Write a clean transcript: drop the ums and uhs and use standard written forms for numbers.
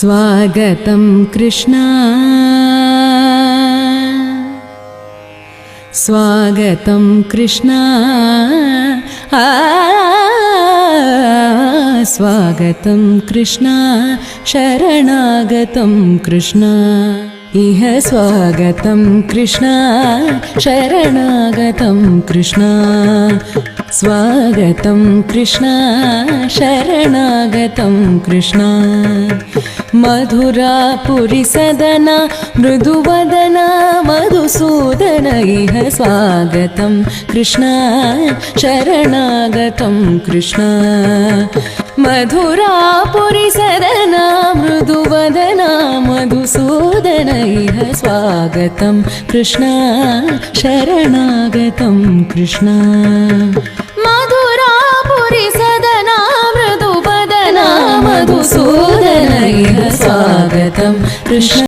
स्वागतं कृष्णा स्वागतं कृष्णा स्वागतं कृष्णा शरणागतं कृष्णा इह स्वागतं कृष्णा शरणागतं कृष्णा स्वागतं कृष्णा शरणागतं कृष्णा मधुरापुरी सदना मृदुवदना मधुसूदन इह स्वागतं कृष्णा शरणागतं कृष्णा मधुरापुरी सदना मृदुवदना मधुसूदन इह स्वागतं कृष्णा शरणागतं कृष्णा मधुरापुरी सदना मृदुवदना मधुसूदन इह स्वागतं कृष्णा।